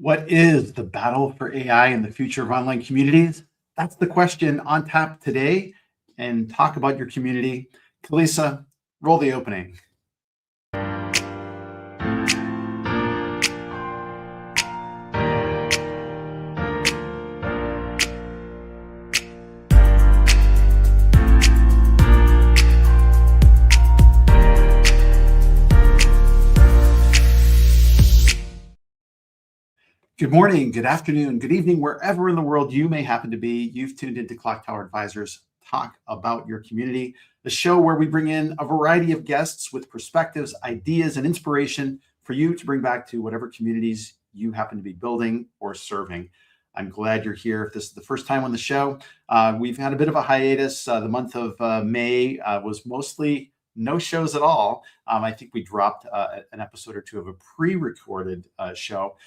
What is the battle for AI and the future of online communities? That's the question on tap today. And talk about your community. Kalisa, roll the opening. Good morning, good afternoon, good evening, wherever in the world you may happen to be. You've tuned into Clocktower Advisors, Talk About Your Community, the show where we bring in a variety of guests with perspectives, ideas, and inspiration for you to bring back to whatever communities you happen to be building or serving. I'm glad you're here. If this is the first time on the show, we've had a bit of a hiatus. The month of May was mostly no shows at all. I think we dropped an episode or two of a pre-recorded show.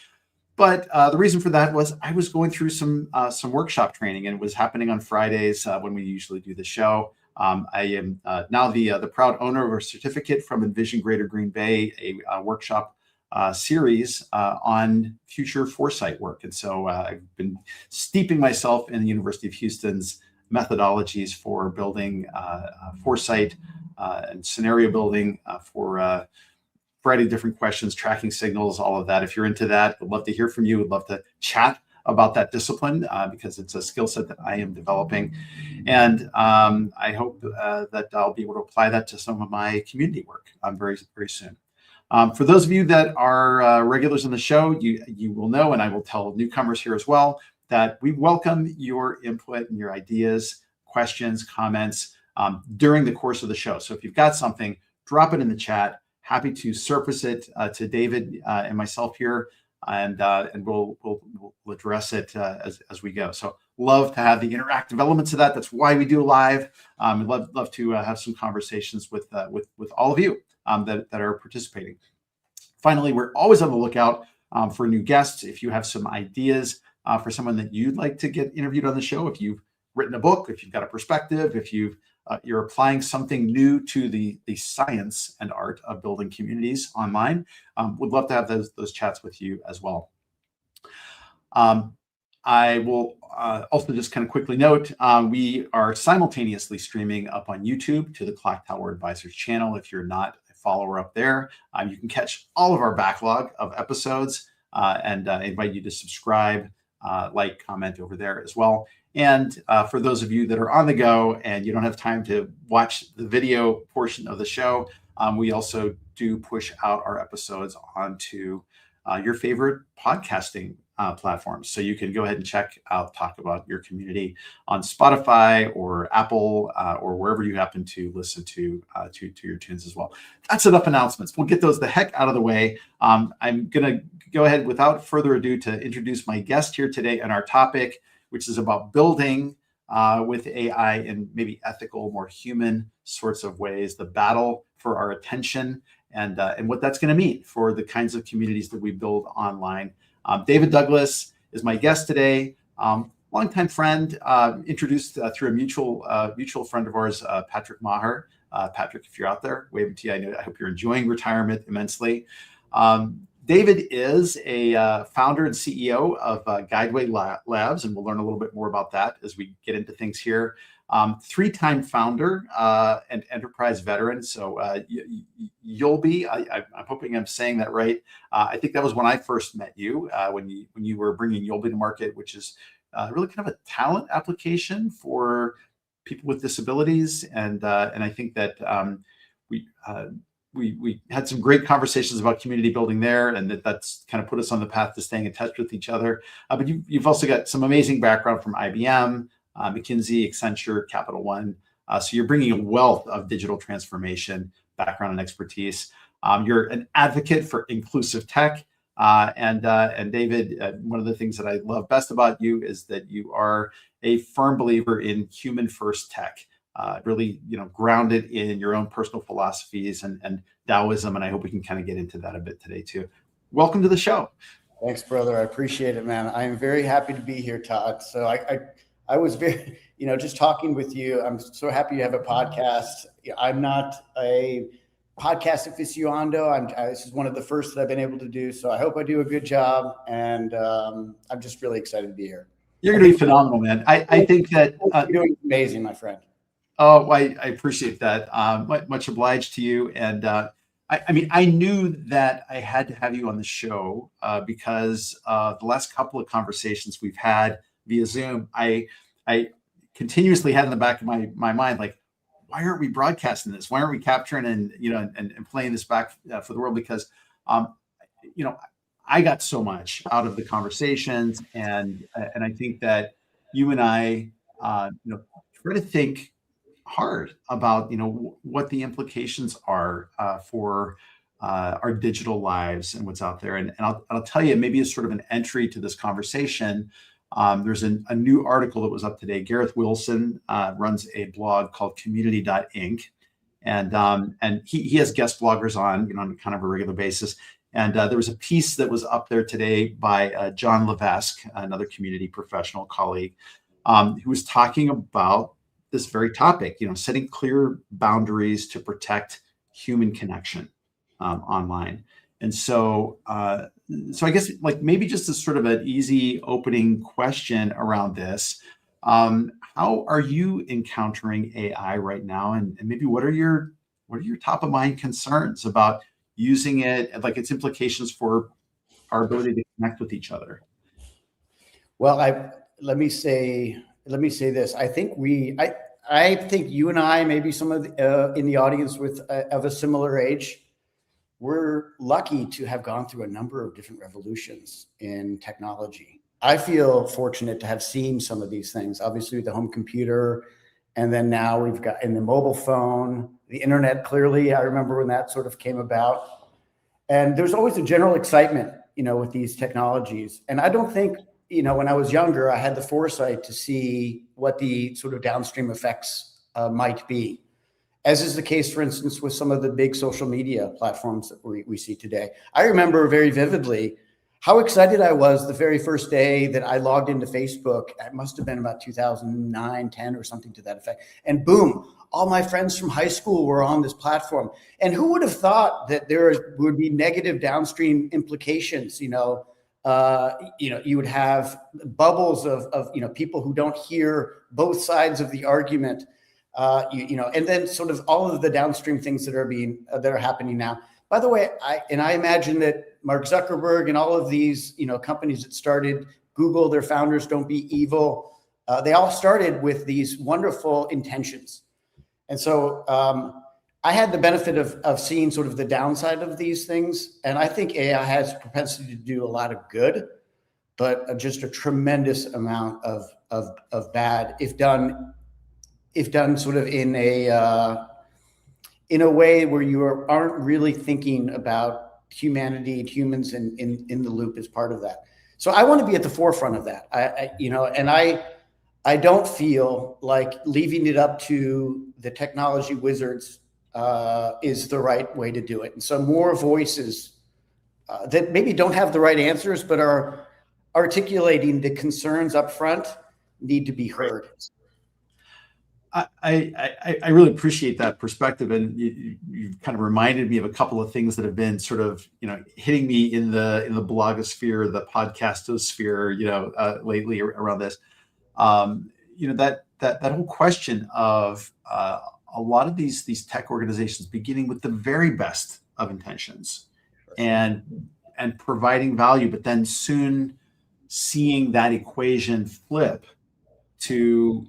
But the reason for that was I was going through some workshop training, and it was happening on Fridays when we usually do the show. I am now the proud owner of a certificate from Envision Greater Green Bay, a workshop series on future foresight work. And so I've been steeping myself in the University of Houston's methodologies for building foresight and scenario building for variety of different questions, tracking signals, all of that. If you're into that, I'd love to hear from you. I'd love to chat about that discipline because it's a skill set that I am developing. And I hope that I'll be able to apply that to some of my community work very, very soon. For those of you that are regulars on the show, you will know, and I will tell newcomers here as well, that we welcome your input and your ideas, questions, comments during the course of the show. So if you've got something, drop it in the chat. Happy to surface it to David and myself here, and we'll address it as we go. So love to have the interactive elements of that. That's why we do live. We'd love to have some conversations with all of you that are participating. Finally, we're always on the lookout for new guests. If you have some ideas for someone that you'd like to get interviewed on the show, if you've written a book, if you've got a perspective, if you're applying something new to the science and art of building communities online, would love to have those chats with you as well. I will also just kind of quickly note, we are simultaneously streaming up on YouTube to the Clocktower Advisors channel. If you're not a follower up there, you can catch all of our backlog of episodes, and I invite you to subscribe, like, comment over there as well. And for those of you that are on the go and you don't have time to watch the video portion of the show, we also do push out our episodes onto your favorite podcasting platforms. So you can go ahead and check out Talk About Your Community on Spotify or Apple or wherever you happen to listen to your tunes as well. That's enough announcements. We'll get those the heck out of the way. I'm going to go ahead without further ado to introduce my guest here today and our topic, which is about building with AI in maybe ethical, more human sorts of ways, the battle for our attention and what that's going to mean for the kinds of communities that we build online. David Douglas is my guest today, longtime friend, introduced through a mutual friend of ours, Patrick Maher. Patrick, if you're out there, waving to you. I hope you're enjoying retirement immensely. David is a founder and CEO of Guideway Labs, and we'll learn a little bit more about that as we get into things here. Three-time founder and enterprise veteran. So Yolby, I'm hoping I'm saying that right. I think that was when I first met you, when you were bringing Yolby to market, which is really kind of a talent application for people with disabilities, and I think that we had some great conversations about community building there, and that's kind of put us on the path to staying in touch with each other. But you've also got some amazing background from IBM, McKinsey, Accenture, Capital One. So you're bringing a wealth of digital transformation background and expertise. You're an advocate for inclusive tech. And David, one of the things that I love best about you is that you are a firm believer in human first tech. Really, grounded in your own personal philosophies and Taoism. And I hope we can kind of get into that a bit today too. Welcome to the show. Thanks, brother. I appreciate it, man. I am very happy to be here, Todd. So I was very, just talking with you. I'm so happy you have a podcast. I'm not a podcast aficionado. This is one of the first that I've been able to do. So I hope I do a good job. And I'm just really excited to be here. You're going to be phenomenal, man. I think that you're doing amazing, my friend. Oh, I appreciate that. Much obliged to you. And I mean, I knew that I had to have you on the show because the last couple of conversations we've had via Zoom, I continuously had in the back of my mind, like, why aren't we broadcasting this? Why aren't we capturing and playing this back for the world? Because I got so much out of the conversations, and I think that you and I try to think hard about what the implications are for our digital lives and what's out there. And I'll tell you, maybe as sort of an entry to this conversation, there's a new article that was up today. Gareth Wilson runs a blog called community.inc, and he has guest bloggers on kind of a regular basis. And there was a piece that was up there today by John Levesque, another community professional colleague, who was talking about this very topic, setting clear boundaries to protect human connection online. And so I guess like maybe just as sort of an easy opening question around this, how are you encountering AI right now? And maybe what are your top of mind concerns about using it, like its implications for our ability to connect with each other? Well, let me say this. I think you and I, maybe some of in the audience of a similar age, we're lucky to have gone through a number of different revolutions in technology. I feel fortunate to have seen some of these things, obviously the home computer, and then now we've got in the mobile phone, the internet. Clearly, I remember when that sort of came about, and there's always a general excitement, with these technologies. And I don't think, when I was younger, I had the foresight to see what the sort of downstream effects might be, as is the case, for instance, with some of the big social media platforms that we see today. I remember very vividly how excited I was the very first day that I logged into Facebook. It must have been about 2009, 10 or something to that effect. And boom, all my friends from high school were on this platform. And who would have thought that there would be negative downstream implications? You would have bubbles of people who don't hear both sides of the argument, and then sort of all of the downstream things that are happening now. By the way, I imagine that Mark Zuckerberg and all of these, companies that started Google, their founders don't be evil. They all started with these wonderful intentions. And so I had the benefit of seeing sort of the downside of these things. And I think AI has a propensity to do a lot of good, but just a tremendous amount of bad if done sort of in a way where you aren't really thinking about humanity and humans in the loop as part of that. So I want to be at the forefront of that. I don't feel like leaving it up to the technology wizards is the right way to do it. And so more voices that maybe don't have the right answers, but are articulating the concerns up front need to be heard. I really appreciate that perspective, and you kind of reminded me of a couple of things that have been sort of hitting me in the blogosphere, the podcastosphere, lately around this. That whole question of a lot of these tech organizations beginning with the very best of intentions and providing value, but then soon seeing that equation flip to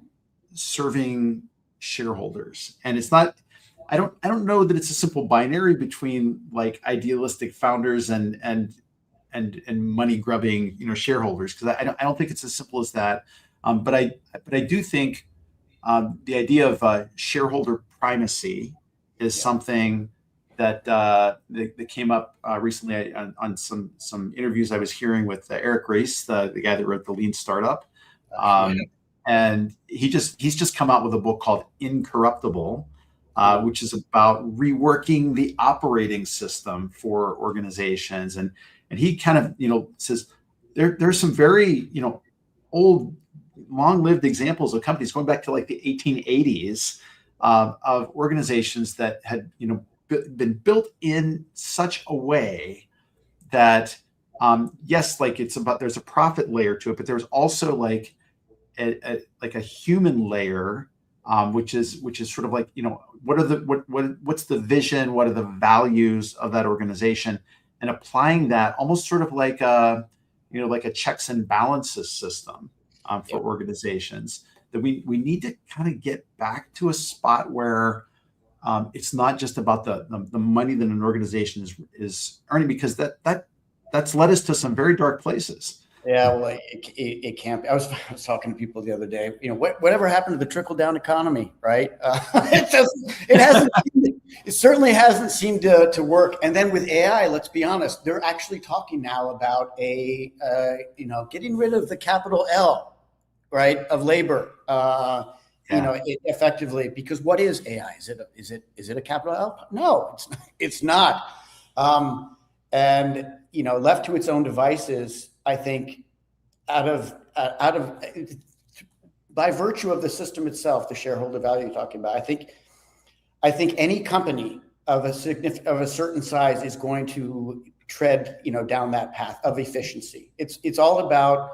serving shareholders. And it's not, I don't know that it's a simple binary between like idealistic founders and money grubbing, shareholders, because I don't think it's as simple as that. But I do think the idea of shareholder primacy is something that came up recently on some interviews I was hearing with Eric Ries, the guy that wrote the Lean Startup. And he's just come out with a book called Incorruptible, which is about reworking the operating system for organizations. And he kind of, says there's some very, old, long-lived examples of companies going back to like the 1880s of organizations that had, been built in such a way that yes, like it's about, there's a profit layer to it, but there's also like a human layer, which is sort of like, what's the vision, what are the values of that organization, and applying that almost sort of like a checks and balances system for organizations, that we need to kind of get back to a spot where it's not just about the money that an organization is earning, because that's led us to some very dark places. Yeah, well, it can't be. I was talking to people the other day. Whatever happened to the trickle down economy, right? It certainly hasn't seemed to work. And then with AI, let's be honest, they're actually talking now about getting rid of the capital L, right, of labor, effectively. Because what is AI? Is it a capital L? No, it's not. And left to its own devices, I think, by virtue of the system itself, the shareholder value you're talking about, I think any company of a certain size is going to tread, down that path of efficiency. It's all about,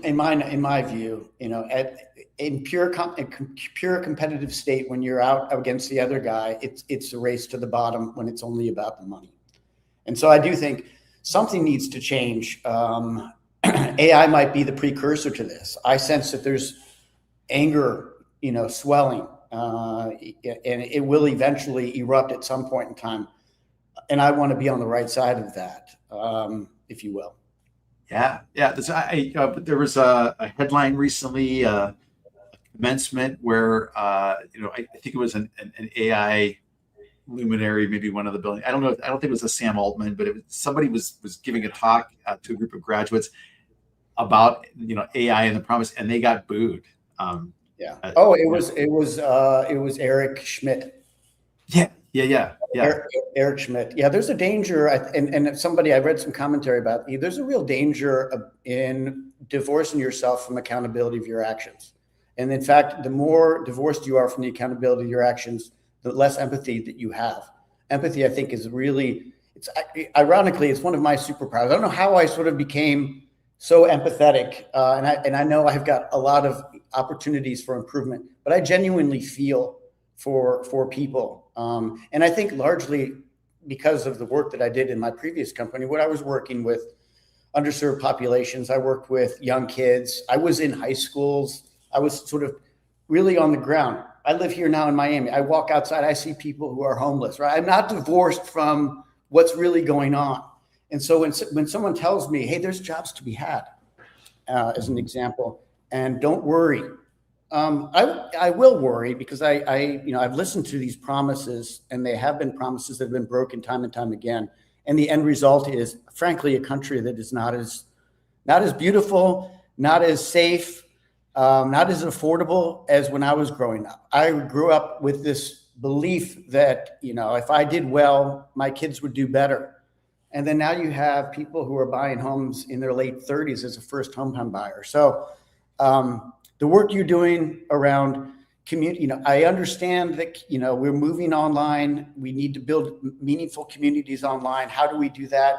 in my view, in pure competitive state, when you're out against the other guy, it's a race to the bottom when it's only about the money. And so I do think something needs to change. AI might be the precursor to this. I sense that there's anger, swelling, and it will eventually erupt at some point in time. And I want to be on the right side of that, if you will. Yeah. There was a headline recently, a commencement where, I think it was an AI luminary, maybe one of the building. I don't think it was a Sam Altman, but somebody was giving a talk to a group of graduates about AI and the promise, and they got booed. It was Eric Schmidt. Yeah. Eric Schmidt. Yeah, there's a danger, and somebody, I read some commentary about, there's a real danger in divorcing yourself from accountability of your actions. And in fact, the more divorced you are from the accountability of your actions, the less empathy that you have. Empathy, I think, is really, ironically, it's one of my superpowers. I don't know how I sort of became so empathetic, and I know I've got a lot of opportunities for improvement, but I genuinely feel for people. And I think largely because of the work that I did in my previous company, when I was working with underserved populations, I worked with young kids. I was in high schools. I was sort of really on the ground. I live here now in Miami. I walk outside, I see people who are homeless, right? I'm not divorced from what's really going on. And so when someone tells me, hey, there's jobs to be had, as an example, and don't worry, I will worry, because I've listened to these promises, and they have been promises that have been broken time and time again. And the end result is, frankly, a country that is not as beautiful, not as safe, not as affordable as when I was growing up. I grew up with this belief that, if I did well, my kids would do better. And then now you have people who are buying homes in their late 30s as a first home buyer. So the work you're doing around community, I understand that, we're moving online. We need to build meaningful communities online. How do we do that?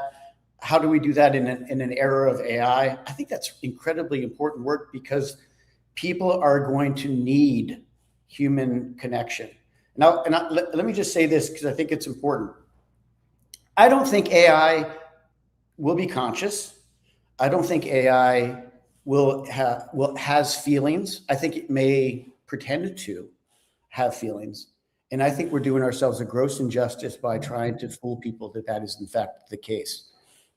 How do we do that in an era of AI? I think that's incredibly important work, because people are going to need human connection. Now, let me just say this, because I think it's important. I don't think AI will be conscious. I don't think AI has feelings. I think it may pretend to have feelings. And I think we're doing ourselves a gross injustice by trying to fool people that is in fact the case.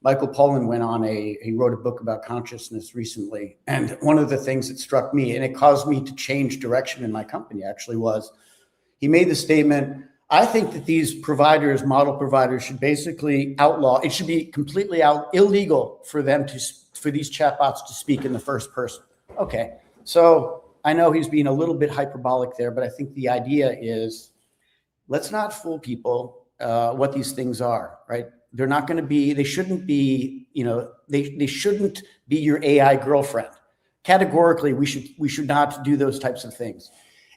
Michael Pollan he wrote a book about consciousness recently. And one of the things that struck me, and it caused me to change direction in my company actually, was he made the statement, I think that these providers, model providers, should basically outlaw, it should be completely illegal for these chatbots to speak in the first person. Okay, so I know he's being a little bit hyperbolic there, but I think the idea is, let's not fool people what these things are, right? They're not going to be, they shouldn't be, they shouldn't be your AI girlfriend. Categorically, we should not do those types of things.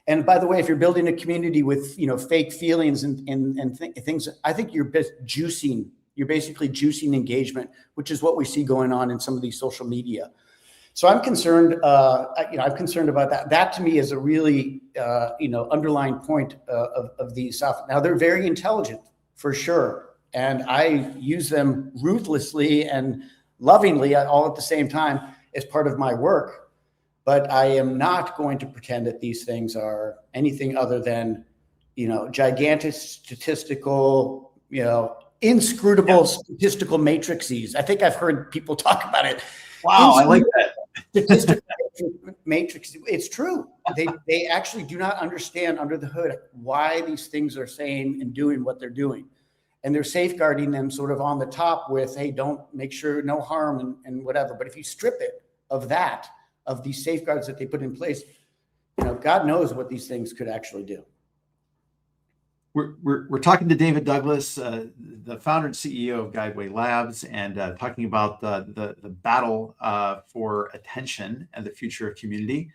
And by the way, if you're building a community with, fake feelings and things, I think you're basically juicing engagement, which is what we see going on in some of these social media. So I'm concerned, I'm concerned about that. That to me is a really, underlying point of these software. Now they're very intelligent for sure. And I use them ruthlessly and lovingly all at the same time as part of my work. But I am not going to pretend that these things are anything other than, gigantic statistical, inscrutable statistical matrices. I think I've heard people talk about it. Wow, I like that. Statistical matrix. It's true. They actually do not understand under the hood why these things are saying and doing what they're doing. And they're safeguarding them sort of on the top with, hey, don't make sure no harm and whatever. But if you strip it of that, of these safeguards that they put in place, God knows what these things could actually do. We're talking to David Douglas, the founder and CEO of Guideway Labs, and talking about the battle for attention and the future of community.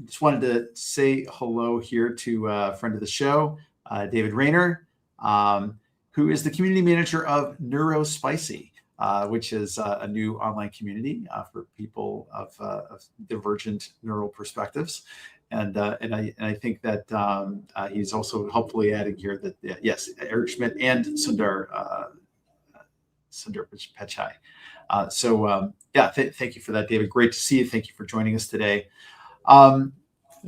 Just wanted to say hello here to a friend of the show, David Rayner, who is the community manager of NeuroSpicy, which is a new online community for people of divergent neural perspectives. And I think that he's also helpfully adding here that, yes, Eric Schmidt and Sundar Pichai. Thank you for that, David. Great to see you. Thank you for joining us today.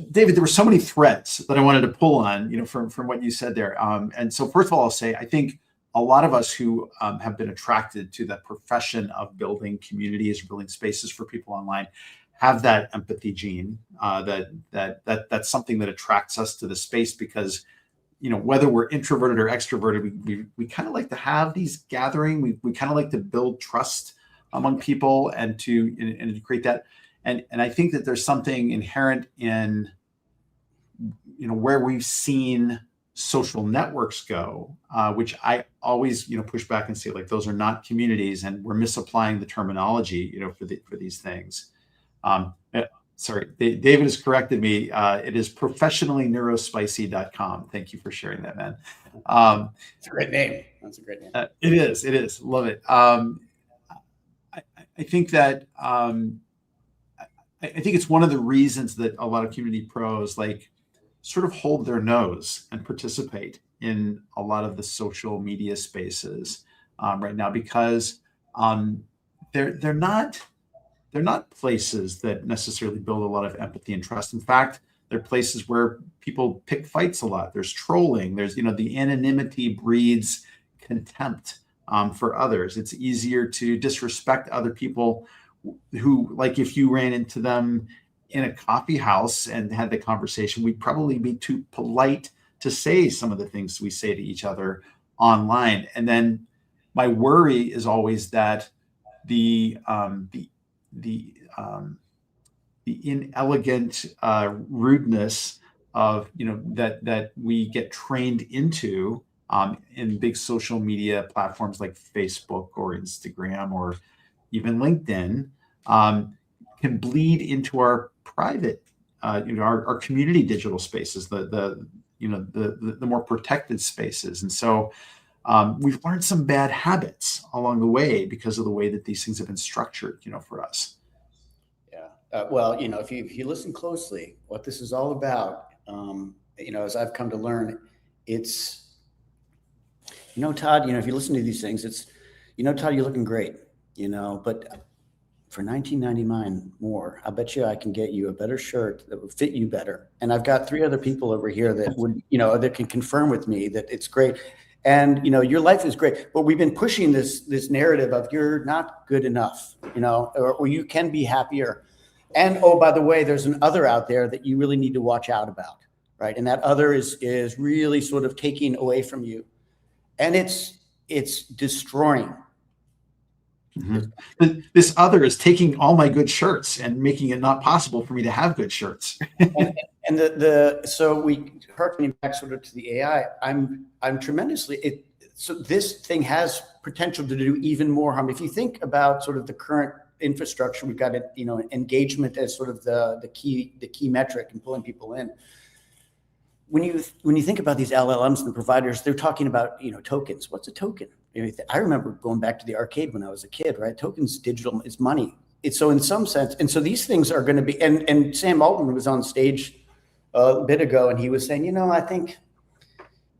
David, there were so many threads that I wanted to pull on, from what you said there. And so first of all, I'll say, I think a lot of us who have been attracted to the profession of building communities, building spaces for people online, have that empathy gene. That's something that attracts us to the space because, whether we're introverted or extroverted, we kind of like to have these gathering. We kind of like to build trust among people and to create that. And I think that there's something inherent in, where we've seen social networks go, which I always, push back and say, like, those are not communities, and we're misapplying the terminology, for these things. Sorry, David has corrected me. It is professionallyneurospicy.com. Thank you for sharing that, man. It's a great name. That's a great name. It is. Love it. I think that I think it's one of the reasons that a lot of community pros sort of hold their nose and participate in a lot of the social media spaces right now, because they're not places that necessarily build a lot of empathy and trust. In fact, they're places where people pick fights a lot. There's trolling. There's, the anonymity breeds contempt for others. It's easier to disrespect other people who, like, if you ran into them in a coffee house and had the conversation, we'd probably be too polite to say some of the things we say to each other online. And then my worry is always that the inelegant rudeness of, that we get trained into in big social media platforms like Facebook or Instagram or even LinkedIn can bleed into our private, our community digital spaces, the more protected spaces. And so we've learned some bad habits along the way because of the way that these things have been structured, for us. Yeah. Well, if you listen closely, what this is all about, as I've come to learn, it's, Todd, if you listen to these things, it's, Todd, you're looking great, but for $19.99 more, I bet you I can get you a better shirt that would fit you better. And I've got 3 other people over here that would, that can confirm with me that it's great. And, your life is great, but we've been pushing this narrative of you're not good enough, or you can be happier. And, oh, by the way, there's an other out there that you really need to watch out about, right? And that other is really sort of taking away from you. And it's destroying. Mm-hmm. This other is taking all my good shirts and making it not possible for me to have good shirts. and so we harkening back sort of to the AI. I'm tremendously so this thing has potential to do even more harm. If you think about sort of the current infrastructure, we've got engagement as sort of the key metric and pulling people in. when you think about these LLMs and the providers, they're talking about, tokens. What's a token? I remember going back to the arcade when I was a kid, right? Tokens, digital, it's money. It's so in some sense, and so these things are going to be. And Sam Altman was on stage a bit ago, and he was saying, I think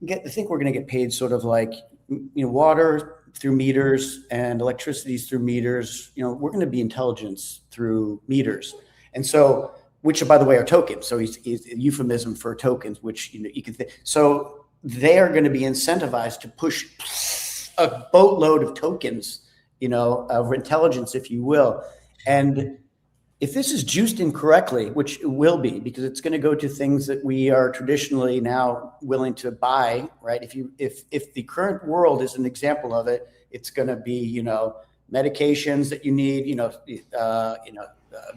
we're going to get paid sort of like, water through meters and electricity's through meters. We're going to be intelligence through meters, and so. Which, by the way, are tokens. So he's a euphemism for tokens, which you can think. So they are going to be incentivized to push a boatload of tokens, of intelligence, if you will. And if this is juiced incorrectly, which it will be, because it's going to go to things that we are traditionally now willing to buy, right? If the current world is an example of it, it's going to be, medications that you need,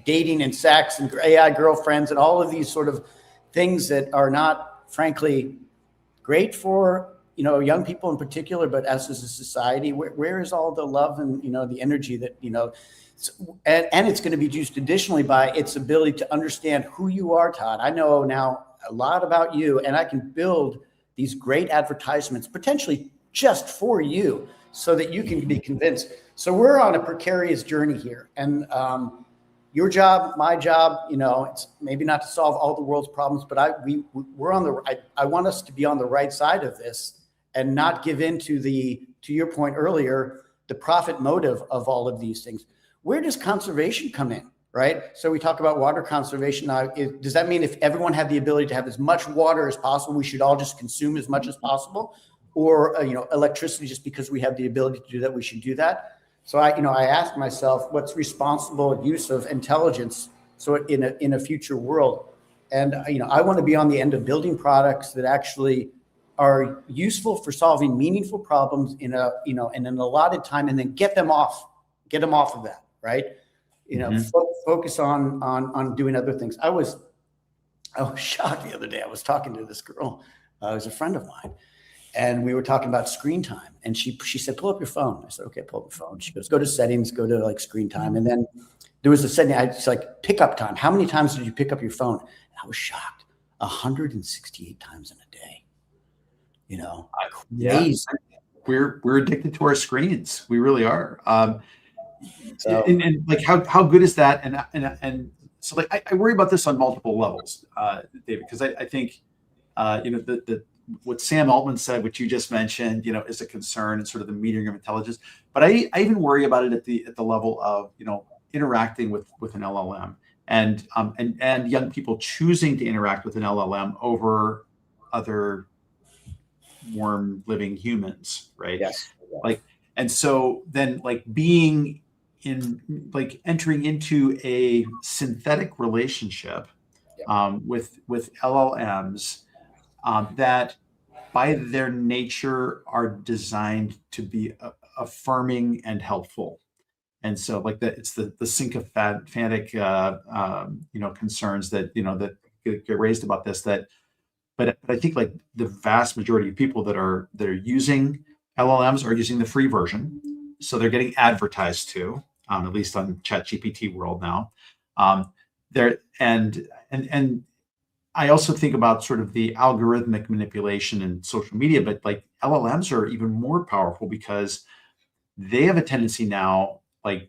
dating and sex and AI girlfriends and all of these sort of things that are not, frankly, great for, young people in particular, but as a society, where is all the love and, the energy that, and it's going to be juiced additionally by its ability to understand who you are, Todd. I know now a lot about you, and I can build these great advertisements potentially just for you so that you can be convinced. So we're on a precarious journey here. And, your job, my job, it's maybe not to solve all the world's problems, but I want us to be on the right side of this and not give in to your point earlier, the profit motive of all of these things. Where does conservation come in, right? So we talk about water conservation. Now, does that mean if everyone had the ability to have as much water as possible, we should all just consume as much as possible? Or, electricity, just because we have the ability to do that, we should do that? So I ask myself, what's responsible use of intelligence? So in a future world, and I want to be on the end of building products that actually are useful for solving meaningful problems in in an allotted time, and then get them off of that, right? Focus on doing other things. I was shocked the other day. I was talking to this girl, who's a friend of mine. And we were talking about screen time, and she said, "Pull up your phone." I said, "Okay, pull up your phone." She goes, "Go to settings, go to like screen time." And then there was a setting. It's like pickup time. How many times did you pick up your phone? And I was shocked. 168 times in a day. Crazy. Yeah. We're addicted to our screens. We really are. And like how good is that? And so like I worry about this on multiple levels, David, because I think what Sam Altman said, which you just mentioned, is a concern and sort of the metering of intelligence. But I even worry about it at the level of, interacting with an LLM and young people choosing to interact with an LLM over other warm living humans, right? Yes. And so then being entering into a synthetic relationship with LLMs that by their nature are designed to be affirming and helpful. And so it's the sycophantic concerns that that get raised about this, but I think the vast majority of people that are using LLMs are using the free version. So they're getting advertised to, at least on ChatGPT world now. And I also think about sort of the algorithmic manipulation in social media, but LLMs are even more powerful because they have a tendency now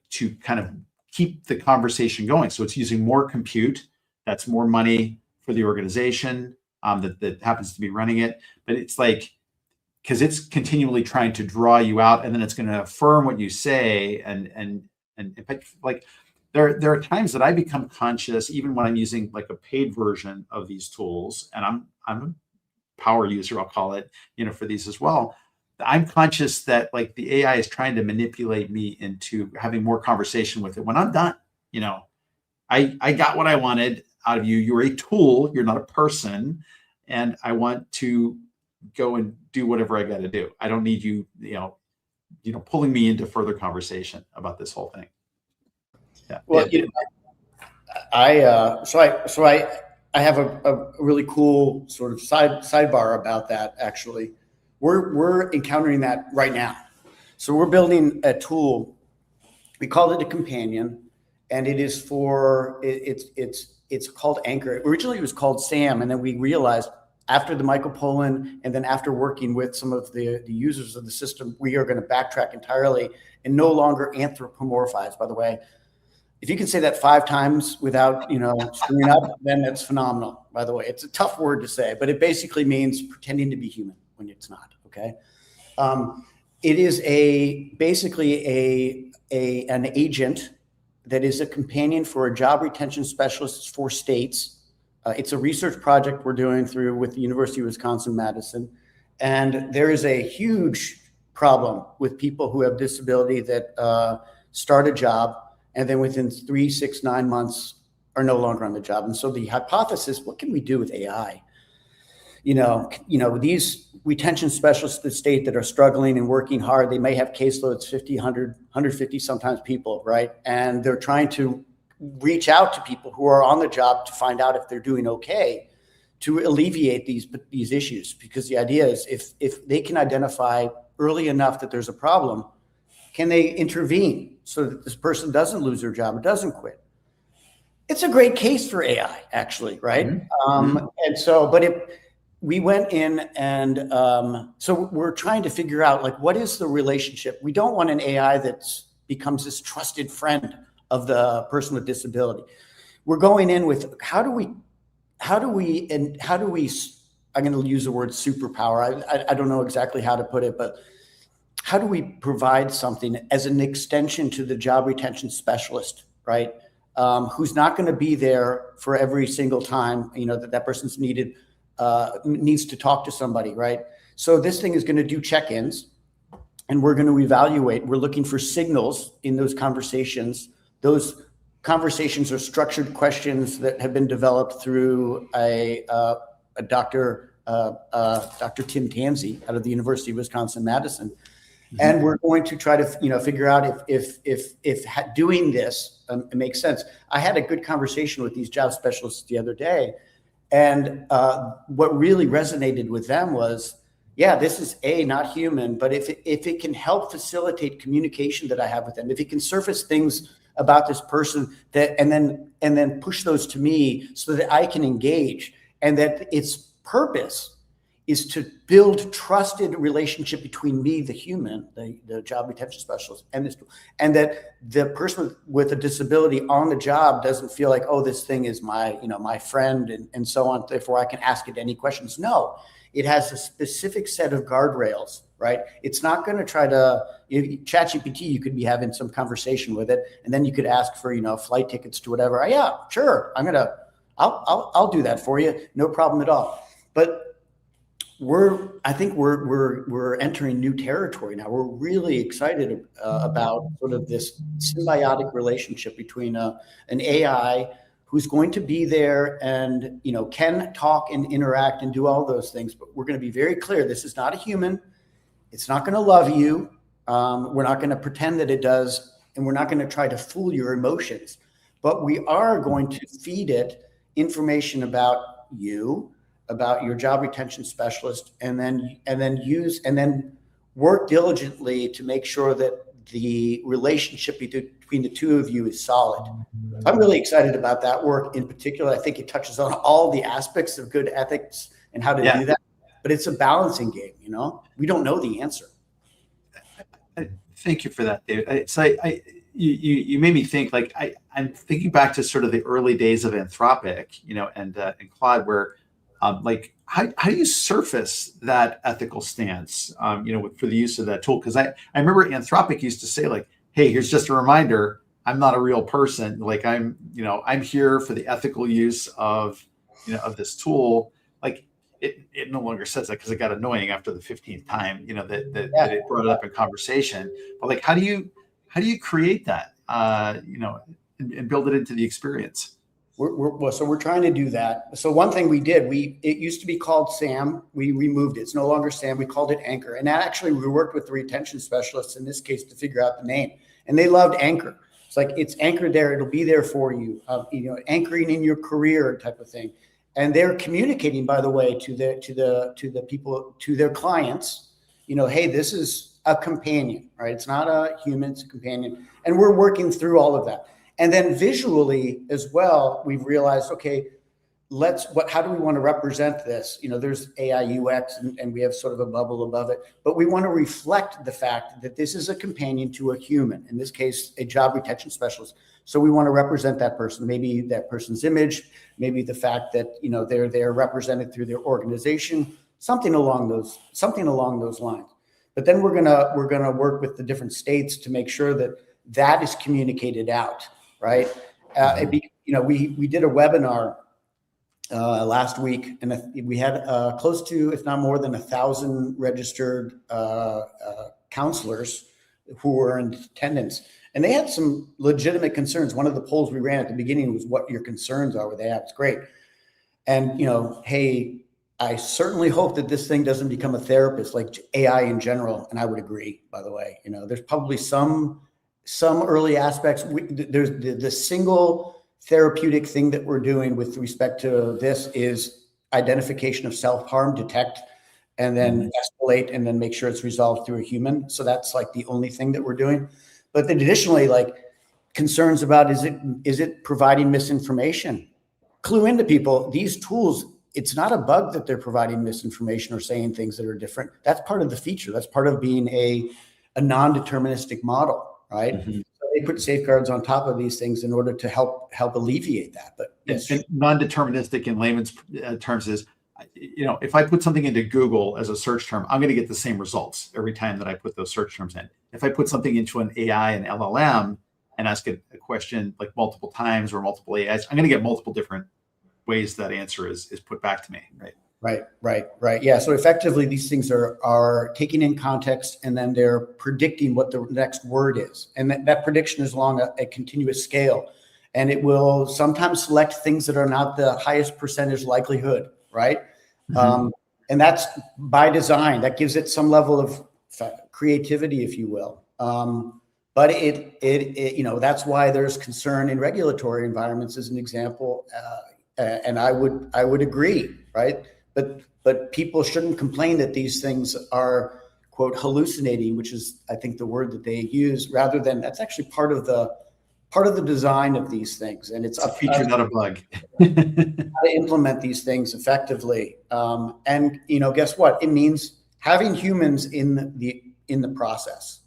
to kind of keep the conversation going. So it's using more compute. That's more money for the organization that happens to be running it. But it's because it's continually trying to draw you out, and then it's going to affirm what you say. And there are times that I become conscious, even when I'm using a paid version of these tools, and I'm a power user, I'll call it, for these as well. I'm conscious that the AI is trying to manipulate me into having more conversation with it. When I'm done, I got what I wanted out of you. You're a tool. You're not a person, and I want to go and do whatever I got to do. I don't need you, pulling me into further conversation about this whole thing. Yeah. Well, I have a really cool sort of sidebar about that. Actually, we're encountering that right now. So we're building a tool. We call it a companion, and it is for it's called Anchor. Originally, it was called Sam, and then we realized after the Michael Pollan, and then after working with some of the users of the system, we are going to backtrack entirely and no longer anthropomorphize. By the way, if you can say that 5 times without, screwing up, then that's phenomenal. By the way, it's a tough word to say, but it basically means pretending to be human when it's not. Okay. It is basically an agent that is a companion for a job retention specialist for states. It's a research project we're doing with the University of Wisconsin-Madison. And there is a huge problem with people who have disability that start a job and then within 3, 6, 9 months are no longer on the job. And so the hypothesis, what can we do with AI? These retention specialists at the state that are struggling and working hard, they may have caseloads, 50, 100, 150 sometimes people, right? And they're trying to reach out to people who are on the job to find out if they're doing okay, to alleviate these issues. Because the idea is if they can identify early enough that there's a problem, can they intervene so that this person doesn't lose their job or doesn't quit? It's a great case for AI, actually, right? Mm-hmm. And so, we went in and so we're trying to figure out, like, what is the relationship? We don't want an AI that becomes this trusted friend of the person with disability. We're going in with how do we, I'm going to use the word superpower. I don't know exactly how to put it, but how do we provide something as an extension to the job retention specialist, right? Who's not going to be there for every single time, that person's needs to talk to somebody, right? So this thing is going to do check-ins, and we're going to evaluate. We're looking for signals in those conversations. Those conversations are structured questions that have been developed through Dr. Tim Tansey out of the University of Wisconsin-Madison. Mm-hmm. And we're going to try to, figure out if doing this makes sense. I had a good conversation with these job specialists the other day, and what really resonated with them was, yeah, this is not human, but if it can help facilitate communication that I have with them, if it can surface things about this person and then push those to me so that I can engage, and that its purpose is to build trusted relationship between me, the human, the job retention specialist, and that the person with a disability on the job doesn't feel like, oh, this thing is my friend and so on, therefore I can ask it any questions. No, it has a specific set of guardrails, right? It's not going to try to, ChatGPT, you could be having some conversation with it, and then you could ask for, flight tickets to whatever. Yeah, sure. I'll do that for you. No problem at all. But I think we're entering new territory now. We're really excited about sort of this symbiotic relationship between an AI who's going to be there and can talk and interact and do all those things. But we're going to be very clear: this is not a human. It's not going to love you. We're not going to pretend that it does, and we're not going to try to fool your emotions. But we are going to feed it information about you, about your job retention specialist, and then work diligently to make sure that the relationship between the two of you is solid. I'm really excited about that work in particular. I think it touches on all the aspects of good ethics and how to do that, but it's a balancing game. We don't know the answer. Thank you for that, David. It's like you made me think. Like I'm thinking back to sort of the early days of Anthropic, and Claude, where how do you surface that ethical stance, for the use of that tool? Because I remember Anthropic used to say, like, hey, here's just a reminder, I'm not a real person. Like I'm here for the ethical use of this tool. Like it no longer says that, because it got annoying after the 15th time, that it brought it up in conversation. But like, how do you create that, and build it into the experience? So we're trying to do that. So one thing we did, it used to be called SAM. We removed it. It's no longer SAM. We called it Anchor. And actually, we worked with the retention specialists in this case to figure out the name. And they loved Anchor. It's like, it's anchored there. It'll be there for you. Anchoring in your career type of thing. And they're communicating, by the way, to the people, to their clients. Hey, this is a companion, right? It's not a human. It's a companion. And we're working through all of that. And then visually as well, we've realized, okay, how do we want to represent this? There's AI UX and we have sort of a bubble above it, but we want to reflect the fact that this is a companion to a human, in this case, a job retention specialist. So we want to represent that person, maybe that person's image, maybe the fact that, they're represented through their organization, something along those lines. But then we're going to work with the different states to make sure that is communicated out, right? We did a webinar last week, and we had close to, if not more than 1,000 registered counselors who were in attendance, and they had some legitimate concerns. One of the polls we ran at the beginning was what your concerns are with AI. It's great. And, hey, I certainly hope that this thing doesn't become a therapist like AI in general. And I would agree, by the way. There's probably some early aspects. There's the single therapeutic thing that we're doing with respect to this is identification of self-harm, detect, and then escalate, and then make sure it's resolved through a human. So that's like the only thing that we're doing. But then additionally, like concerns about, is it providing misinformation? Clue into people, these tools, it's not a bug that they're providing misinformation or saying things that are different. That's part of the feature. That's part of being a non-deterministic model, right? Mm-hmm. They put safeguards on top of these things in order to help alleviate that. But yes, and non-deterministic in layman's terms is, if I put something into Google as a search term, I'm going to get the same results every time that I put those search terms in. If I put something into an AI and LLM and ask it a question like multiple times or multiple AIs, I'm going to get multiple different ways that answer is put back to me, right? Right. Yeah. So effectively, these things are taking in context, and then they're predicting what the next word is. And that prediction is along a continuous scale. And it will sometimes select things that are not the highest percentage likelihood, right? Mm-hmm. And that's by design. That gives it some level of creativity, if you will. But that's why there's concern in regulatory environments, as an example. And I would agree, right? But people shouldn't complain that these things are, quote, hallucinating, which is, I think, the word that they use, rather than that's actually part of the design of these things. And it's a feature, not a bug. How to implement these things effectively. And guess what? It means having humans in the process,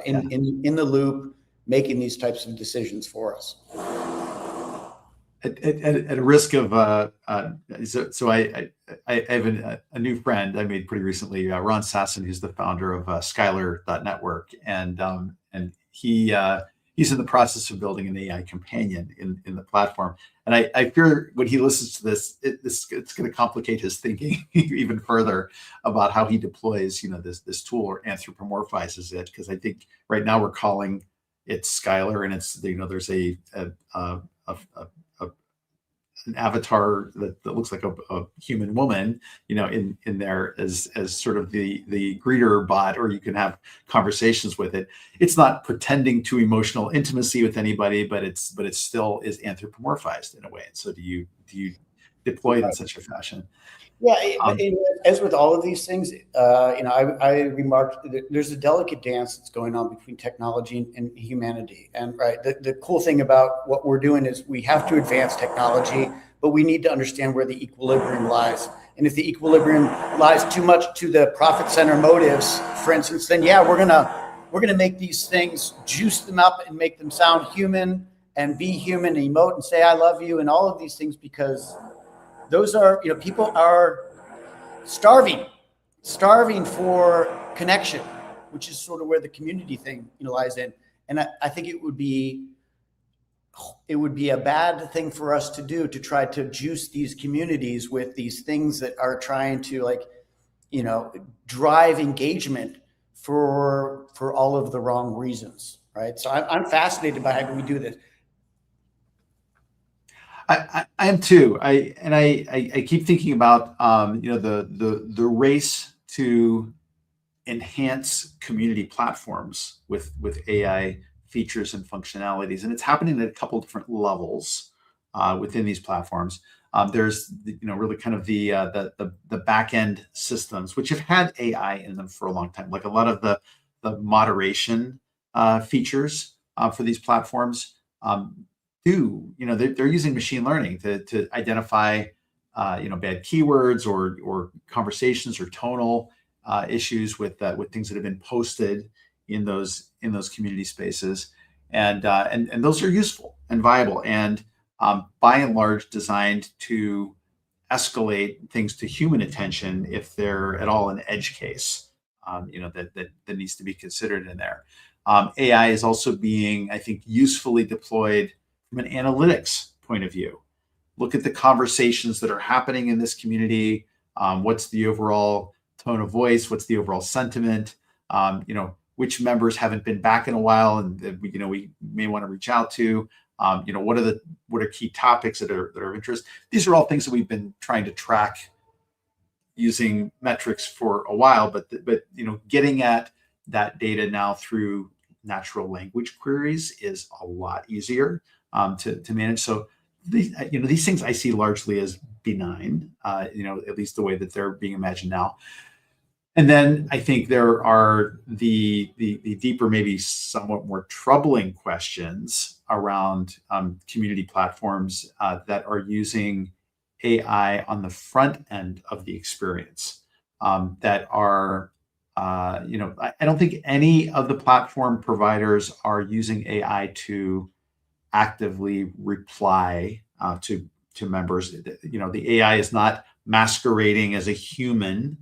in the loop, making these types of decisions for us. At a risk of so I have a new friend I made pretty recently, Ron Sasson, who's the founder of Skylar.network, and he's in the process of building an AI companion in the platform. And I fear when he listens to this, it's going to complicate his thinking even further about how he deploys this tool or anthropomorphizes it, because I think right now we're calling it Skylar, and it's there's an avatar that looks like a human woman, in there as sort of the greeter bot, or you can have conversations with it. It's not pretending to emotional intimacy with anybody, but it still is anthropomorphized in a way. And so do you deploy it in such a fashion? Yeah, as with all of these things, I remarked that there's a delicate dance that's going on between technology and humanity. And the cool thing about what we're doing is we have to advance technology, but we need to understand where the equilibrium lies. And if the equilibrium lies too much to the profit center motives, for instance, then we're gonna make these things, juice them up and make them sound human and be human, and emote and say I love you and all of these things, because those are, people are starving for connection, which is sort of where the community thing, lies in. And I think it would be a bad thing for us to do, to try to juice these communities with these things that are trying to drive engagement for all of the wrong reasons, right? So I'm fascinated by how we do this. I am too. I keep thinking about the race to enhance community platforms with AI features and functionalities, and it's happening at a couple of different levels within these platforms. There's really kind of the back end systems, which have had AI in them for a long time, like a lot of the moderation features for these platforms. They're using machine learning to identify bad keywords or conversations or tonal issues with things that have been posted in those community spaces, and those are useful and viable, and by and large designed to escalate things to human attention if they're at all an edge case, that needs to be considered in there. AI is also being, I think, usefully deployed from an analytics point of view. Look at the conversations that are happening in this community. What's the overall tone of voice? What's the overall sentiment? Which members haven't been back in a while, and we may want to reach out to. What are key topics that are of interest? These are all things that we've been trying to track using metrics for a while, but getting at that data now through natural language queries is a lot easier to manage. So these things I see largely as benign, at least the way that they're being imagined now. And then I think there are the deeper, maybe somewhat more troubling questions around community platforms that are using AI on the front end of the experience, that are, I don't think any of the platform providers are using AI to actively reply to members. The AI is not masquerading as a human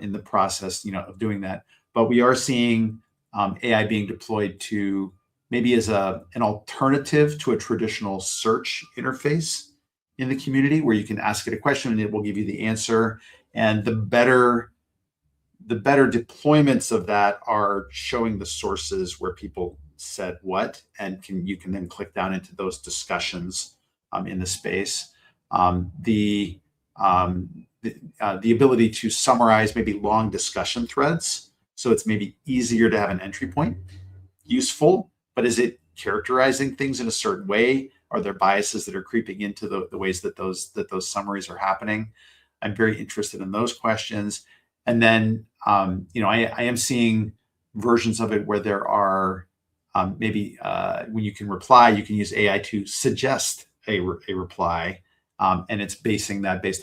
in the process, of doing that. But we are seeing AI being deployed to maybe as an alternative to a traditional search interface in the community, where you can ask it a question and it will give you the answer. And the better deployments of that are showing the sources where people said what, and you can then click down into those discussions in the space. The ability to summarize maybe long discussion threads, so it's maybe easier to have an entry point, useful, but is it characterizing things in a certain way? Are there biases that are creeping into the ways that those summaries are happening? I'm very interested in those questions. And then, I am seeing versions of it where there are maybe when you can reply, you can use AI to suggest a reply. And it's based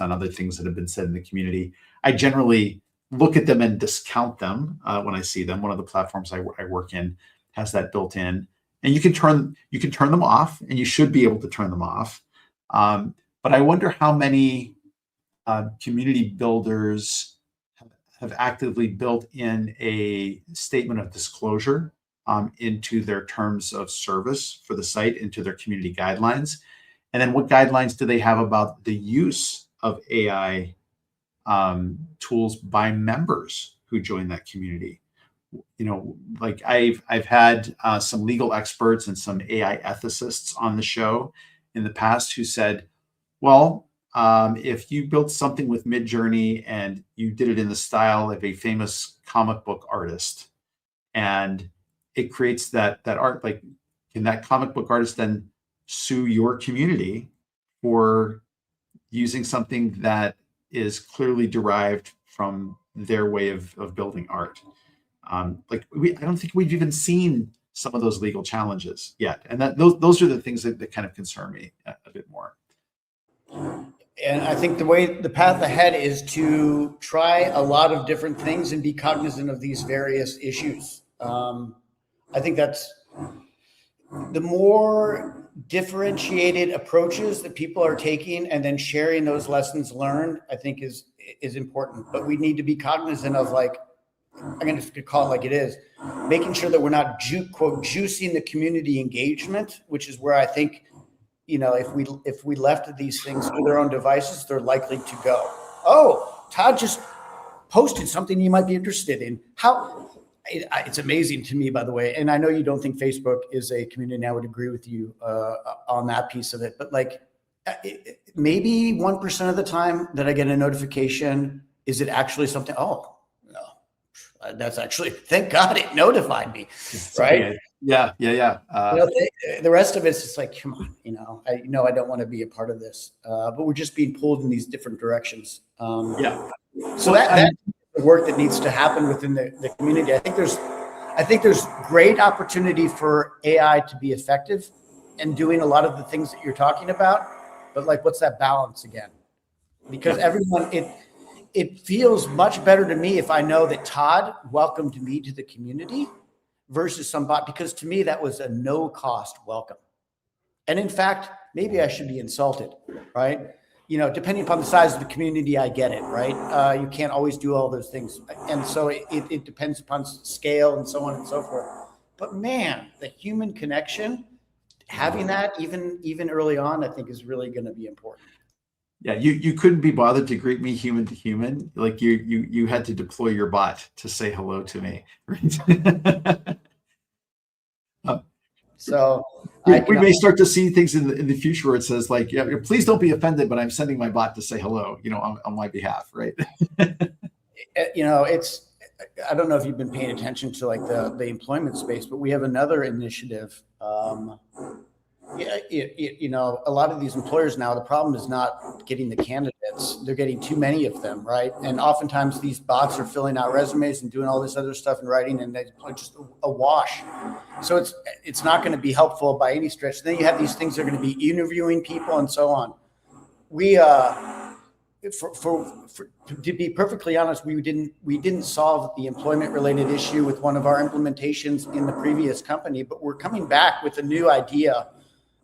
on other things that have been said in the community. I generally look at them and discount them when I see them. One of the platforms I work in has that built in, and you can turn them off, and you should be able to turn them off. But I wonder how many community builders have actively built in a statement of disclosure into their terms of service for the site, into their community guidelines. And then what guidelines do they have about the use of AI tools by members who join that community? Like I've had some legal experts and some AI ethicists on the show in the past who said, well, if you built something with Midjourney and you did it in the style of a famous comic book artist, and it creates that art, like, can that comic book artist then sue your community for using something that is clearly derived from their way of building art? I don't think we've even seen some of those legal challenges yet, and those are the things that kind of concern me a bit more. And I think the path ahead is to try a lot of different things and be cognizant of these various issues. I think that's the more differentiated approaches that people are taking, and then sharing those lessons learned, I think is important. But we need to be cognizant of, like, I'm going to call it like it is, making sure that we're not quote juicing the community engagement, which is where I think, if we left these things to their own devices, they're likely to go. Oh, Todd just posted something you might be interested in. It's amazing to me, by the way. And I know you don't think Facebook is a community, and I would agree with you on that piece of it. But maybe 1% of the time that I get a notification, is it actually something? Oh, no, that's actually, thank God it notified me, right? Yeah. The rest of it's just like, come on, I don't want to be a part of this, but we're just being pulled in these different directions. So that's the work that needs to happen within the community. I think there's great opportunity for AI to be effective in doing a lot of the things that you're talking about, but what's that balance again? because everyone, it feels much better to me if I know that Todd welcomed me to the community versus somebody, because to me, that was a no cost welcome. And in fact, maybe I should be insulted, right? Depending upon the size of the community, I get it, right? You can't always do all those things. And so it depends upon scale and so on and so forth. But man, the human connection, having that even early on, I think is really going to be important. Yeah, you couldn't be bothered to greet me human to human. Like you had to deploy your bot to say hello to me. Right? So we may start to see things in the future where it says like, yeah, please don't be offended, but I'm sending my bot to say hello, on my behalf, right? It's, I don't know if you've been paying attention to like the employment space, but we have another initiative. A lot of these employers now, the problem is not getting the candidates. They're getting too many of them, right? And oftentimes these bots are filling out resumes and doing all this other stuff and writing, and they're just a wash. So it's not going to be helpful by any stretch. Then you have these things that are going to be interviewing people and so on. We, to be perfectly honest, we didn't solve the employment related issue with one of our implementations in the previous company, but we're coming back with a new idea.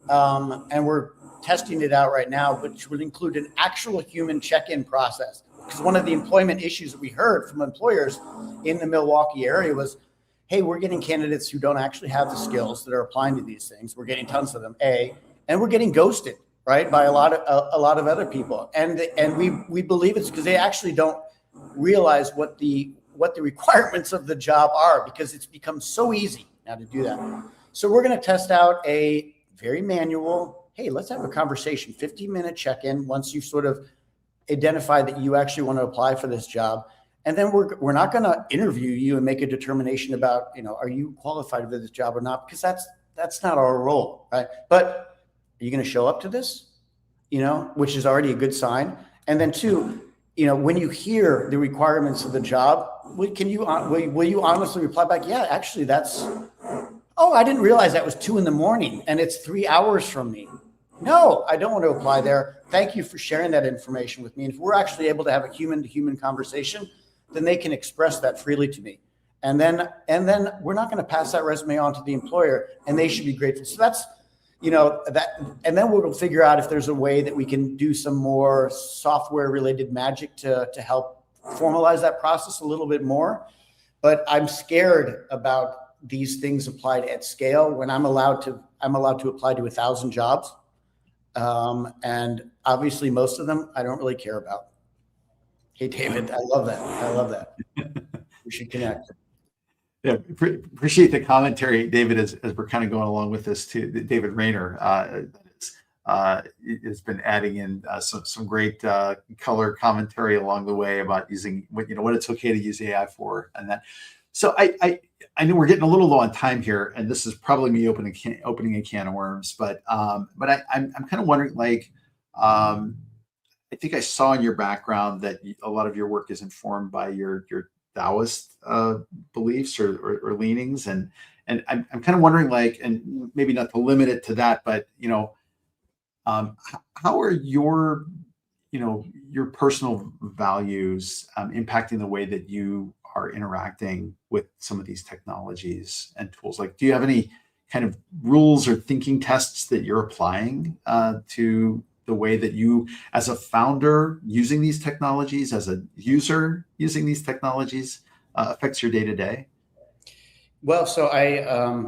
And we're testing it out right now, which would include an actual human check-in process. Because one of the employment issues that we heard from employers in the Milwaukee area was, hey, we're getting candidates who don't actually have the skills that are applying to these things. We're getting tons of them, and we're getting ghosted, right, by a lot of other people. And we believe it's because they actually don't realize what the requirements of the job are, because it's become so easy now to do that. So we're going to test out a very manual, hey, let's have a conversation, 15-minute check-in once you sort of identify that you actually want to apply for this job. And then we're not going to interview you and make a determination about, are you qualified for this job or not? Because that's not our role, right? But are you going to show up to this? Which is already a good sign. And then two, when you hear the requirements of the job, will you honestly reply back? Yeah, actually I didn't realize that was 2 a.m. and it's 3 hours from me. No, I don't want to apply there. Thank you for sharing that information with me. And if we're actually able to have a human to human conversation, then they can express that freely to me. And then we're not going to pass that resume on to the employer, and they should be grateful. So that's, and then we'll figure out if there's a way that we can do some more software related magic to help formalize that process a little bit more. But I'm scared about these things applied at scale when I'm allowed to apply to 1,000 jobs. And obviously most of them I don't really care about. Hey, David, I love that. We should connect. Yeah, appreciate the commentary, David, as we're kind of going along with this too. David Rayner has been adding in some great color commentary along the way about using what it's okay to use AI for, and that. So I know we're getting a little low on time here, and this is probably me opening a can of worms. But I'm kind of wondering, like, I think I saw in your background that a lot of your work is informed by your Taoist beliefs or leanings, and I'm kind of wondering, like, and maybe not to limit it to that, but how are your personal values impacting the way that you are interacting with some of these technologies and tools? Like, do you have any kind of rules or thinking tests that you're applying to the way that you, as a founder using these technologies, as a user using these technologies, affects your day-to-day? Well, so I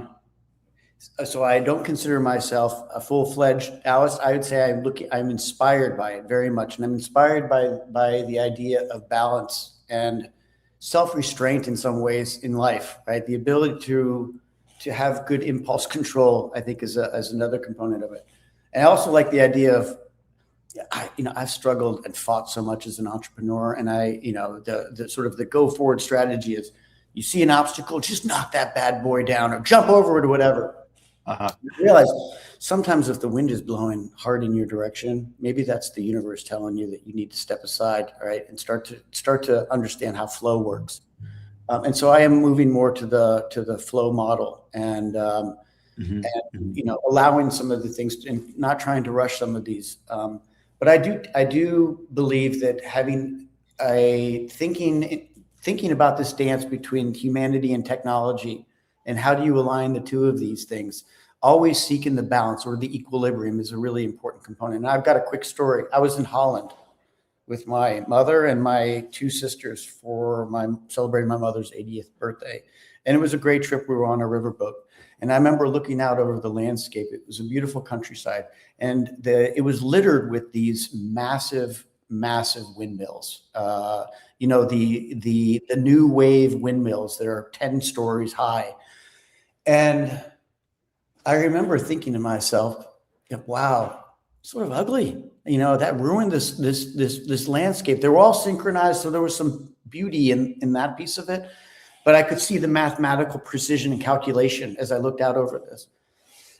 don't consider myself a full-fledged Taoist. I would say I'm inspired by it very much, and I'm inspired by the idea of balance and self-restraint in some ways in life, right? The ability to have good impulse control, I think, is another component of it. And I also like the idea of, I've struggled and fought so much as an entrepreneur, and the sort of the go forward strategy is, you see an obstacle, just knock that bad boy down or jump over it or whatever. You realize sometimes if the wind is blowing hard in your direction, maybe that's the universe telling you that you need to step aside, right, and start to understand how flow works. And so I am moving more to the flow model, and allowing some of the things and not trying to rush some of these. But I do believe that having a thinking about this dance between humanity and technology, and how do you align the two of these things, always seeking the balance or the equilibrium is a really important component. And I've got a quick story. I was in Holland with my mother and my two sisters for celebrating my mother's 80th birthday. And it was a great trip. We were on a riverboat. And I remember looking out over the landscape. It was a beautiful countryside. And it was littered with these massive, massive windmills. You know, the new wave windmills that are 10 stories high. And I remember thinking to myself, wow, sort of ugly. You know, that ruined this landscape. They were all synchronized, so there was some beauty in that piece of it. But I could see the mathematical precision and calculation as I looked out over this.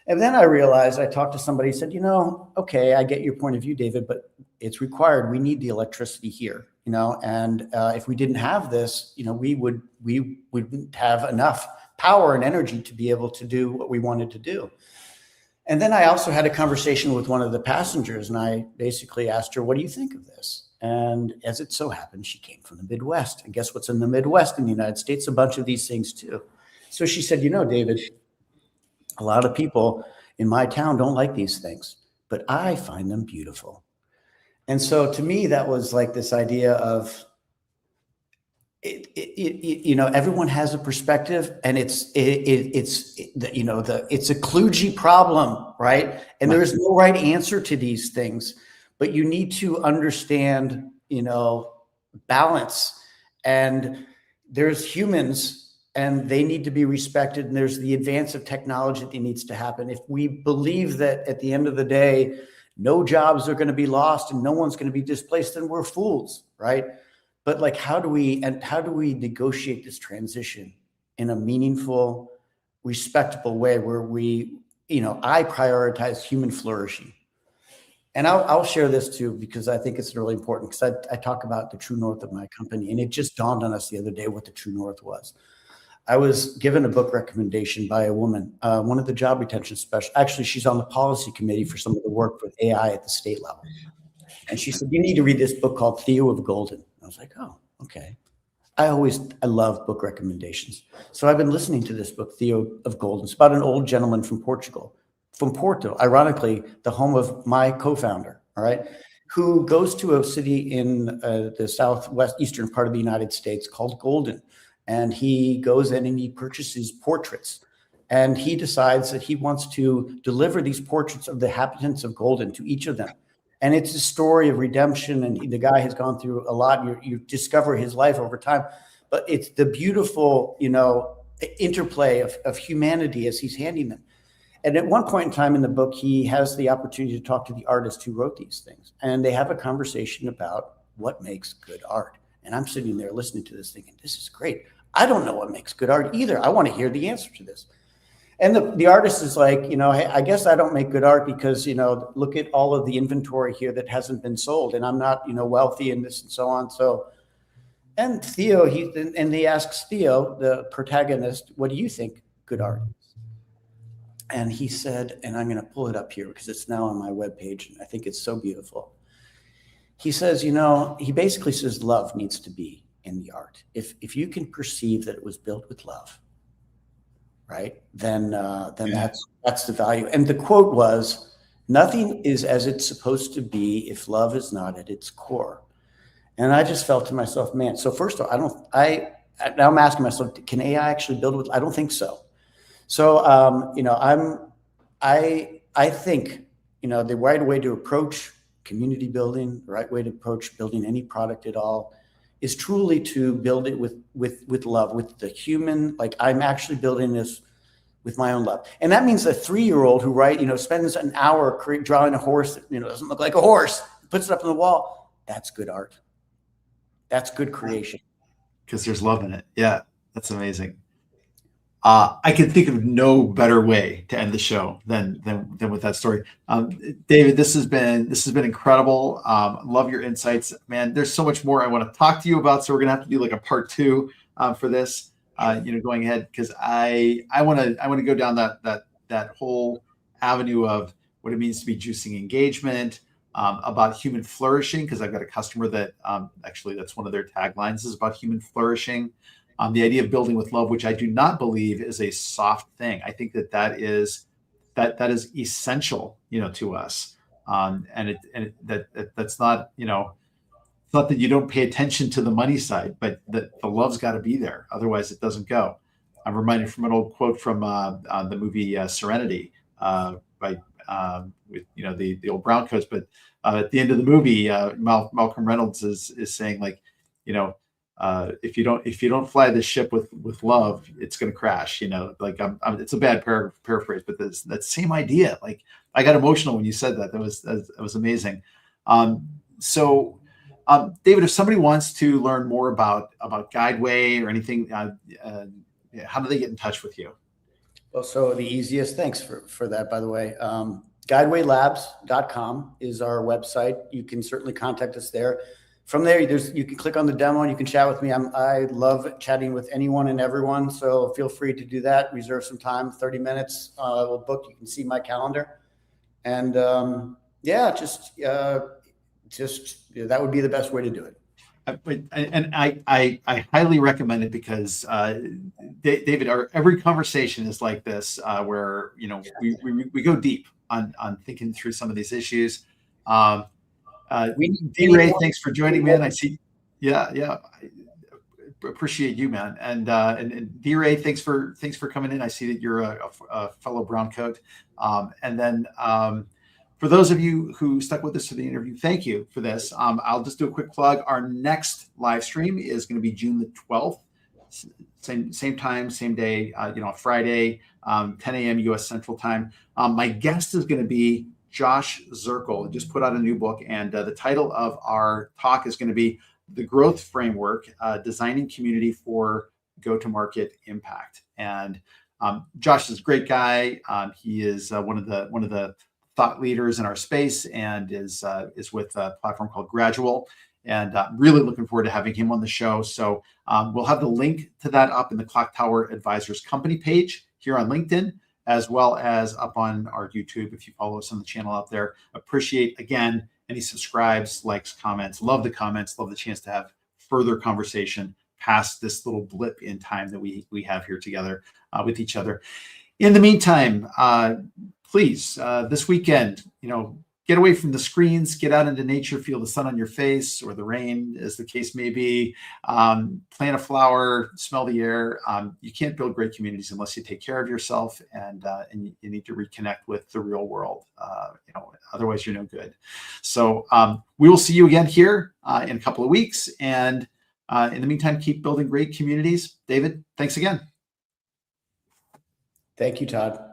And then I realized, I talked to somebody, said, you know, okay, I get your point of view, David, but it's required. We need the electricity here, you know, and if we didn't have this, you know, we wouldn't have enough power and energy to be able to do what we wanted to do. And then I also had a conversation with one of the passengers, and I basically asked her, what do you think of this? And as it so happened, she came from the Midwest. And guess what's in the Midwest in the United States? A bunch of these things too. So she said, you know, David, a lot of people in my town don't like these things, but I find them beautiful. And so to me, that was like this idea of, you know, everyone has a perspective, and it's you know, it's a kludgy problem, right? And there is no right answer to these things, but you need to understand, you know, balance. And there's humans, and they need to be respected. And there's the advance of technology that needs to happen. If we believe that at the end of the day, no jobs are going to be lost and no one's going to be displaced, then we're fools, right? But like, how do we negotiate this transition in a meaningful, respectable way where we, you know, I prioritize human flourishing. And I'll share this too, because I think it's really important, because I talk about the true north of my company, and it just dawned on us the other day what the true north was. I was given a book recommendation by a woman, one of the job retention specialists. Actually, she's on the policy committee for some of the work with AI at the state level. And she said, you need to read this book called CEO of Golden. I was like, oh, okay. I love book recommendations. So I've been listening to this book, CEO of Golden. It's about an old gentleman from Portugal, from Porto, ironically, the home of my co-founder, all right, who goes to a city in the southwest eastern part of the United States called Golden. And he goes in and he purchases portraits. And he decides that he wants to deliver these portraits of the inhabitants of Golden to each of them. And it's a story of redemption. And the guy has gone through a lot. You discover his life over time. But it's the beautiful, you know, interplay of humanity as he's handing them. And at one point in time in the book, he has the opportunity to talk to the artist who wrote these things. And they have a conversation about what makes good art. And I'm sitting there listening to this thinking, this is great. I don't know what makes good art either. I want to hear the answer to this. And the artist is like, you know, hey, I guess I don't make good art because, you know, look at all of the inventory here that hasn't been sold, and I'm not, you know, wealthy and this and so on. So, and Theo, he asks Theo, the protagonist, what do you think good art is? And he said, and I'm going to pull it up here because it's now on my webpage, and I think it's so beautiful. He says, you know, he basically says love needs to be in the art. If you can perceive that it was built with love, right, then that's the value. And the quote was, nothing is as it's supposed to be if love is not at its core. And I just felt to myself, man, so first of all, now I'm asking myself, can AI actually build with, I don't think so. So, you know, I think, you know, the right way to approach community building, the right way to approach building any product at all is truly to build it with love, with the human, like I'm actually building this with my own love. And that means a 3-year-old who spends an hour drawing a horse that, you know, doesn't look like a horse, puts it up on the wall. That's good art. That's good creation. Because there's love in it. Yeah, that's amazing. I can think of no better way to end the show than with that story. David, this has been incredible. Love your insights, man. There's so much more I want to talk to you about, so we're gonna have to do like a part 2 for this. You know, going ahead, because I want to go down that whole avenue of what it means to be juicing engagement, about human flourishing, because I've got a customer that actually that's one of their taglines is about human flourishing. The idea of building with love, which I do not believe is a soft thing. I think that is essential, to us. That's not, it's not that you don't pay attention to the money side, but the love's got to be there. Otherwise, it doesn't go. I'm reminded from an old quote from the movie Serenity, by with the old browncoats. But at the end of the movie, Malcolm Reynolds is saying, like, if you don't fly this ship with love, it's going to crash. Like it's a bad paraphrase, but that same idea. Like, I got emotional when you said that. That was amazing. So, David, if somebody wants to learn more about Guideway or anything, how do they get in touch with you? Well, so the easiest, thanks for that, by the way. Guidewaylabs.com is our website. You can certainly contact us there. From there, you can click on the demo and you can chat with me. I love chatting with anyone and everyone. So feel free to do that. Reserve some time, 30 minutes. We'll book. You can see my calendar. And just that would be the best way to do it. And I highly recommend it, because David, every conversation is like this, where we go deep on thinking through some of these issues. D-Ray, thanks for joining, man. I see. Yeah, I appreciate you, man. And D-Ray, thanks for coming in. I see that you're a fellow browncoat. And then for those of you who stuck with us to the interview, thank you for this. I'll just do a quick plug. Our next live stream is going to be June the 12th, same time, same day, Friday, 10 a.m. U.S. Central Time. My guest is going to be Josh Zirkle. He just put out a new book, and the title of our talk is going to be The Growth Framework, Designing Community for Go-to-Market Impact. And Josh is a great guy. He is one of the thought leaders in our space, and is with a platform called Gradual, and really looking forward to having him on the show. So we'll have the link to that up in the Clocktower Advisors company page here on LinkedIn, as well as up on our YouTube if you follow us on the channel out there. Appreciate, again, any subscribes, likes, comments. Love the comments. Love the chance to have further conversation past this little blip in time that we have here together with each other. In the meantime, please, this weekend, get away from the screens, get out into nature, feel the sun on your face, or the rain, as the case may be. Plant a flower, smell the air. You can't build great communities unless you take care of yourself, and you need to reconnect with the real world. Otherwise you're no good. So we will see you again here in a couple of weeks. And in the meantime, keep building great communities. David, thanks again. Thank you, Todd.